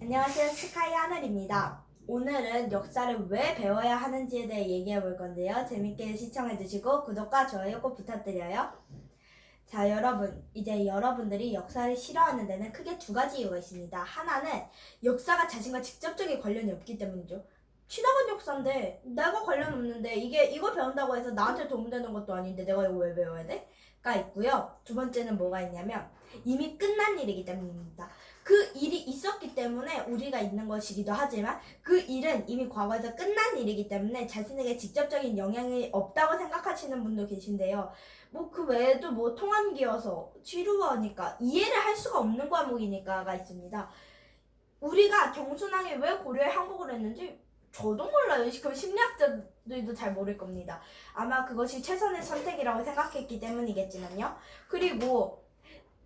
안녕하세요. 스카이 하늘입니다. 오늘은 역사를 왜 배워야 하는지에 대해 얘기해 볼 건데요. 재밌게 시청해 주시고 구독과 좋아요 꼭 부탁드려요. 자, 여러분. 이제 여러분들이 역사를 싫어하는 데는 크게 두 가지 이유가 있습니다. 하나는 역사가 자신과 직접적인 관련이 없기 때문이죠. 지나간 역사인데 내가 관련 없는데 이거 배운다고 해서 나한테 도움되는 것도 아닌데 내가 이거 왜 배워야 돼? 가 있고요. 두 번째는 뭐가 있냐면 이미 끝난 일이기 때문입니다. 그 일이 있었기 때문에 우리가 있는 것이기도 하지만 그 일은 이미 과거에서 끝난 일이기 때문에 자신에게 직접적인 영향이 없다고 생각하시는 분도 계신데요. 뭐 그 외에도 뭐 통합기여서 지루하니까 이해를 할 수가 없는 과목이니까가 있습니다. 우리가 경순왕이 왜 고려에 항복을 했는지 저도 몰라요. 그 심리학자들도 잘 모를 겁니다. 아마 그것이 최선의 선택이라고 생각했기 때문이겠지만요. 그리고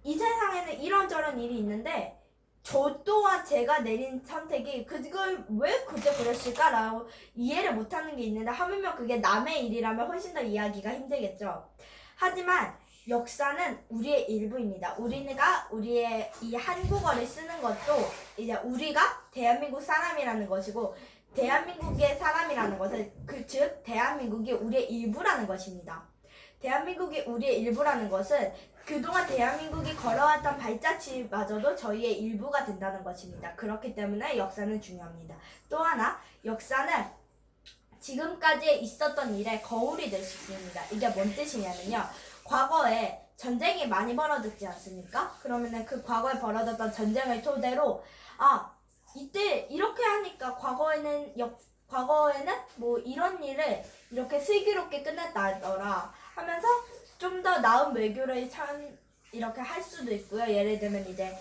이 세상에는 이런저런 일이 있는데 저 또한 제가 내린 선택이 그걸 왜 그때 그랬을까라고 이해를 못하는 게 있는데 하물며 그게 남의 일이라면 훨씬 더 이해하기가 힘들겠죠. 하지만 역사는 우리의 일부입니다. 우리가 우리의 이 한국어를 쓰는 것도 이제 우리가 대한민국 사람이라는 것이고 대한민국의 사람이라는 것은 즉 대한민국이 우리의 일부라는 것입니다. 대한민국이 우리의 일부라는 것은 그동안 대한민국이 걸어왔던 발자취마저도 저희의 일부가 된다는 것입니다. 그렇기 때문에 역사는 중요합니다. 또 하나, 역사는 지금까지 있었던 일의 거울이 될 수 있습니다. 이게 뭔 뜻이냐면요. 과거에 전쟁이 많이 벌어졌지 않습니까? 그러면은 그 과거에 벌어졌던 전쟁을 토대로 이때 이렇게 하니까 과거에는 뭐 이런 일을 이렇게 슬기롭게 끝냈다더라 하면서 좀 더 나은 외교를 이렇게 할 수도 있고요. 예를 들면 이제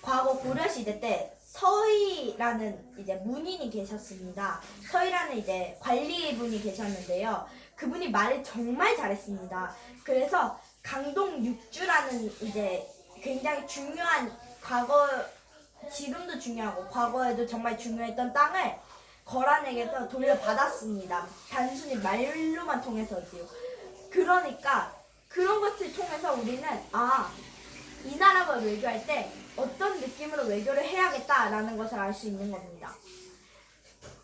과거 고려 시대 때 서희라는 이제 문인이 계셨습니다. 서희라는 이제 관리분이 계셨는데요. 그분이 말을 정말 잘했습니다. 그래서 강동 육주라는 이제 굉장히 중요한 지금도 중요하고 과거에도 정말 중요했던 땅을 거란에게서 돌려받았습니다. 단순히 말로만 통해서지요. 그러니까 그런 것을 통해서 우리는 이 나라와 외교할 때 어떤 느낌으로 외교를 해야겠다라는 것을 알 수 있는 겁니다.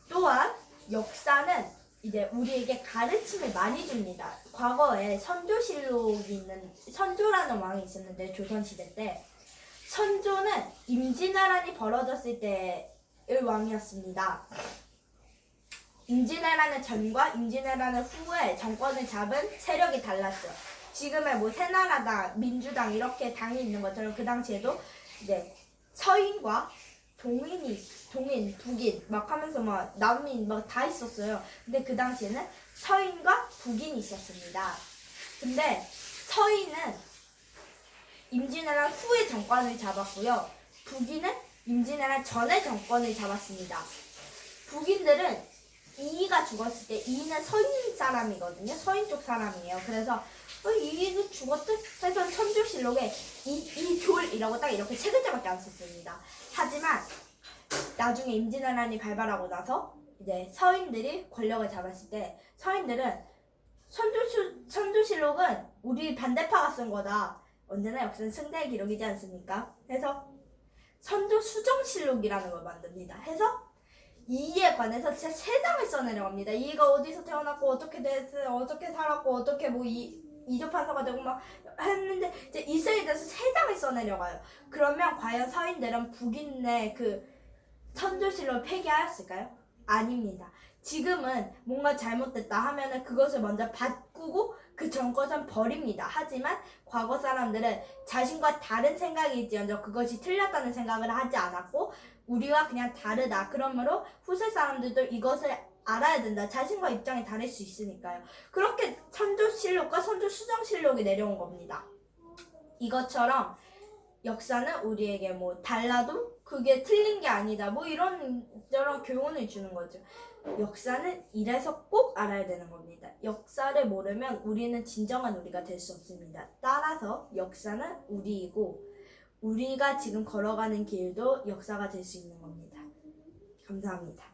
또한 역사는 이제 우리에게 가르침을 많이 줍니다. 과거에 선조라는 왕이 있었는데 조선시대 때 선조는 임진왜란이 벌어졌을 때의 왕이었습니다. 임진왜란의 전과 임진왜란의 후에 정권을 잡은 세력이 달랐어요. 지금의 뭐 새나라당, 민주당 이렇게 당이 있는 것처럼 그 당시에도 이제 서인과 동인, 북인 막 하면서 막 난민 막 다 있었어요. 근데 그 당시에는 서인과 북인이 있었습니다. 근데 서인은 임진왜란 후에 정권을 잡았고요. 북인은 임진왜란 전에 정권을 잡았습니다. 북인들은 이이가 죽었을 때 이이는 서인 사람이거든요. 서인 쪽 사람이에요. 그래서 이이는 죽었대? 해서 천조실록에 이졸이라고 딱 이렇게 세 글자밖에 안 썼습니다. 하지만 나중에 임진왜란이 발발하고 나서 이제 서인들이 권력을 잡았을 때 서인들은 천조실록은 우리 반대파가 쓴 거다. 언제나 역사는 승자의 기록이지 않습니까? 해서 선조수정실록이라는 걸 만듭니다. 해서 이에 관해서 진짜 세 장을 써내려갑니다. 이가 어디서 태어났고 어떻게 됐어, 어떻게 살았고 어떻게 뭐 이조판서가 되고 막 했는데 이제 이세에 대해서 세 장을 써내려가요. 그러면 과연 서인들은 북인의 그 선조실록을 폐기하였을까요? 아닙니다. 지금은 뭔가 잘못됐다 하면은 그것을 먼저 바꾸고 그 정권은 버립니다. 하지만 과거 사람들은 자신과 다른 생각일지언정 그것이 틀렸다는 생각을 하지 않았고 우리와 그냥 다르다. 그러므로 후세 사람들도 이것을 알아야 된다. 자신과 입장이 다를 수 있으니까요. 그렇게 선조실록과 선조수정실록이 내려온 겁니다. 이것처럼 역사는 우리에게 뭐 달라도 그게 틀린 게 아니다. 뭐 이런 교훈을 주는 거죠. 역사는 이래서 꼭 알아야 되는 겁니다. 역사를 모르면 우리는 진정한 우리가 될 수 없습니다. 따라서 역사는 우리이고 우리가 지금 걸어가는 길도 역사가 될 수 있는 겁니다. 감사합니다.